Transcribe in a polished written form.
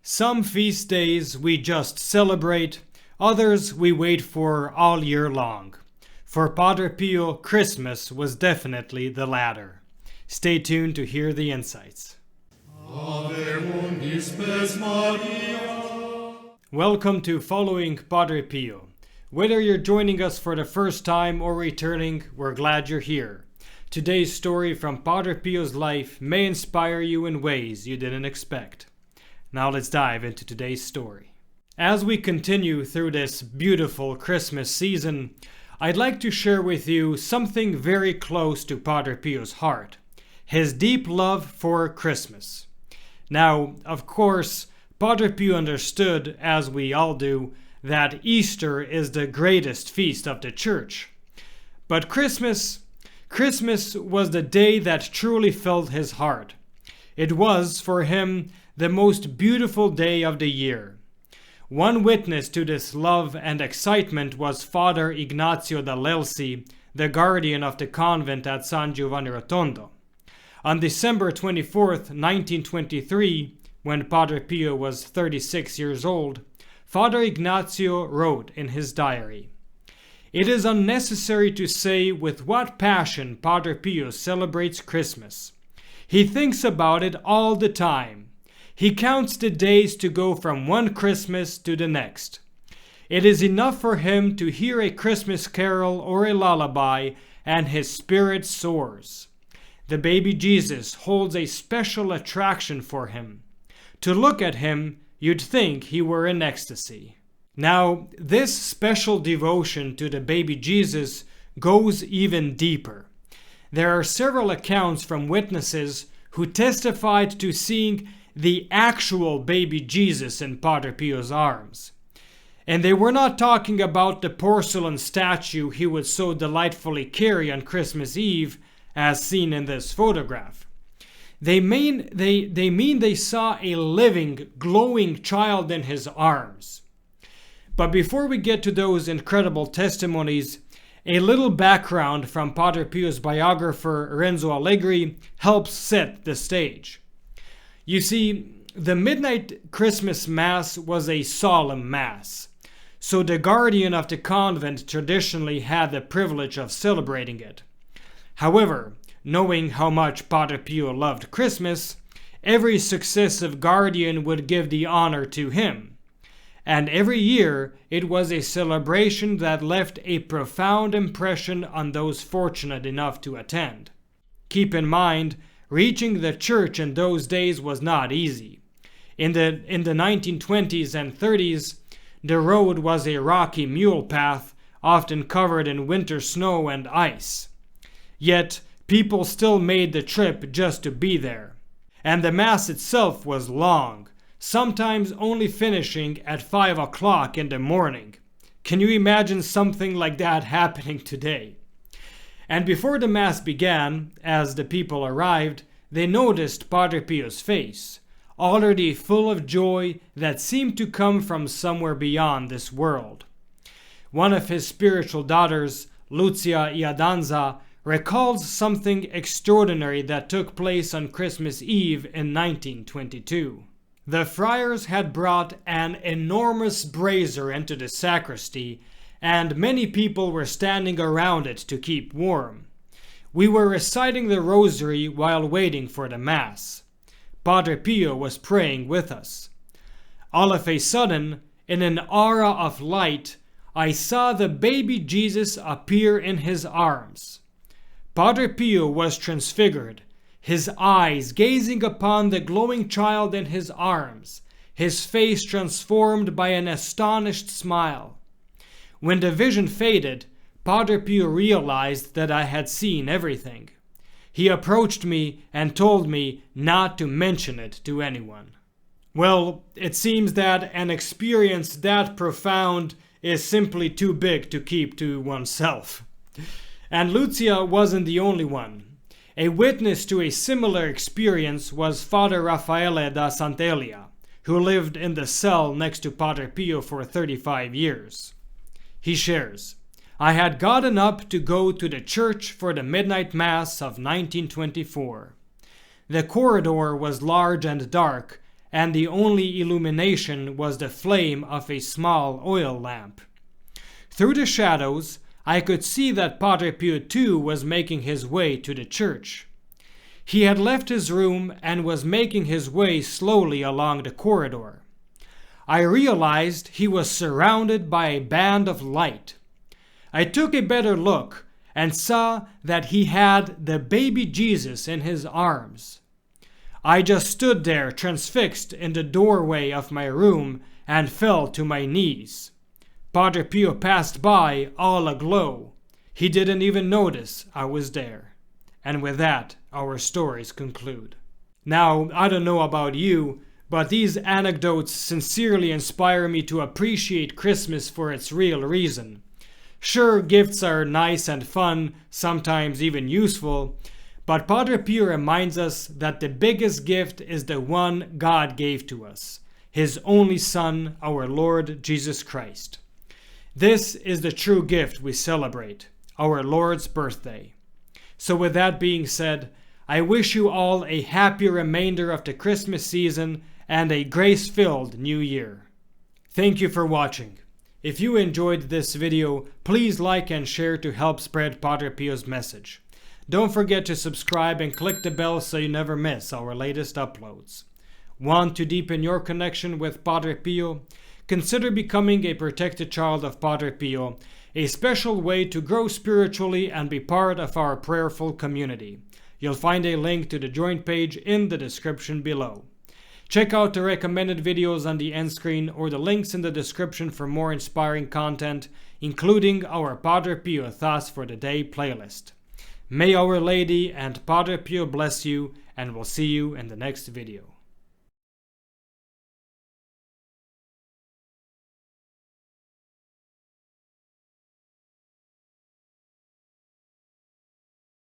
Some feast days we just celebrate, others we wait for all year long. For Padre Pio, Christmas was definitely the latter. Stay tuned to hear the insights. Welcome to Following Padre Pio. Whether you're joining us for the first time or returning, we're glad you're here. Today's story from Padre Pio's life may inspire you in ways you didn't expect. Now let's dive into today's story. As we continue through this beautiful Christmas season, I'd like to share with you something very close to Padre Pio's heart, his deep love for Christmas. Now, of course, Padre Pio understood, as we all do, that Easter is the greatest feast of the Church. But Christmas was the day that truly filled his heart. It was, for him, the most beautiful day of the year. One witness to this love and excitement was Father Ignazio dall'Elsi, the guardian of the convent at San Giovanni Rotondo. On December 24th, 1923, when Padre Pio was 36 years old, Father Ignazio wrote in his diary, "It is unnecessary to say with what passion Padre Pio celebrates Christmas. He thinks about it all the time. He counts the days to go from one Christmas to the next. It is enough for him to hear a Christmas carol or a lullaby, and his spirit soars. The baby Jesus holds a special attraction for him. To look at him, you'd think he were in ecstasy." Now, this special devotion to the baby Jesus goes even deeper. There are several accounts from witnesses who testified to seeing the actual baby Jesus in Padre Pio's arms. And they were not talking about the porcelain statue he would so delightfully carry on Christmas Eve, as seen in this photograph. They mean they saw a living, glowing child in his arms. But before we get to those incredible testimonies, a little background from Padre Pio's biographer Renzo Allegri helps set the stage. You see, the midnight Christmas Mass was a solemn Mass, so the guardian of the convent traditionally had the privilege of celebrating it. However, knowing how much Padre Pio loved Christmas, every successive guardian would give the honor to him. And every year, it was a celebration that left a profound impression on those fortunate enough to attend. Keep in mind, reaching the church in those days was not easy. In the 1920s and 30s, the road was a rocky mule path, often covered in winter snow and ice. Yet, people still made the trip just to be there. And the Mass itself was long, sometimes only finishing at 5 o'clock in the morning. Can you imagine something like that happening today? And before the Mass began, as the people arrived, they noticed Padre Pio's face, already full of joy that seemed to come from somewhere beyond this world. One of his spiritual daughters, Lucia Iadanza, recalls something extraordinary that took place on Christmas Eve in 1922. The friars had brought an enormous brazier into the sacristy, and many people were standing around it to keep warm. We were reciting the rosary while waiting for the Mass. Padre Pio was praying with us. All of a sudden, in an aura of light, I saw the baby Jesus appear in his arms. Padre Pio was transfigured, his eyes gazing upon the glowing child in his arms, his face transformed by an astonished smile. When the vision faded, Padre Pio realized that I had seen everything. He approached me and told me not to mention it to anyone. Well, it seems that an experience that profound is simply too big to keep to oneself. And Lucia wasn't the only one. A witness to a similar experience was Father Raffaele da Sant'Elia, who lived in the cell next to Padre Pio for 35 years. He shares, "I had gotten up to go to the church for the midnight Mass of 1924. The corridor was large and dark, and the only illumination was the flame of a small oil lamp. Through the shadows, I could see that Padre Pio too was making his way to the church. He had left his room and was making his way slowly along the corridor. I realized he was surrounded by a band of light. I took a better look and saw that he had the baby Jesus in his arms. I just stood there transfixed in the doorway of my room and fell to my knees. Padre Pio passed by all aglow. He didn't even notice I was there. And with that, our stories conclude. Now, I don't know about you, but these anecdotes sincerely inspire me to appreciate Christmas for its real reason. Sure, gifts are nice and fun, sometimes even useful, but Padre Pio reminds us that the biggest gift is the one God gave to us, His only Son, our Lord Jesus Christ. This is the true gift we celebrate, our Lord's birthday. So with that being said, I wish you all a happy remainder of the Christmas season and a grace-filled new year. Thank you for watching. If you enjoyed this video, please like and share to help spread Padre Pio's message. Don't forget to subscribe and click the bell so you never miss our latest uploads. Want to deepen your connection with Padre Pio? Consider becoming a protected child of Padre Pio, a special way to grow spiritually and be part of our prayerful community. You'll find a link to the join page in the description below. Check out the recommended videos on the end screen or the links in the description for more inspiring content, including our Padre Pio Thoughts for the Day playlist. May Our Lady and Padre Pio bless you, and we'll see you in the next video.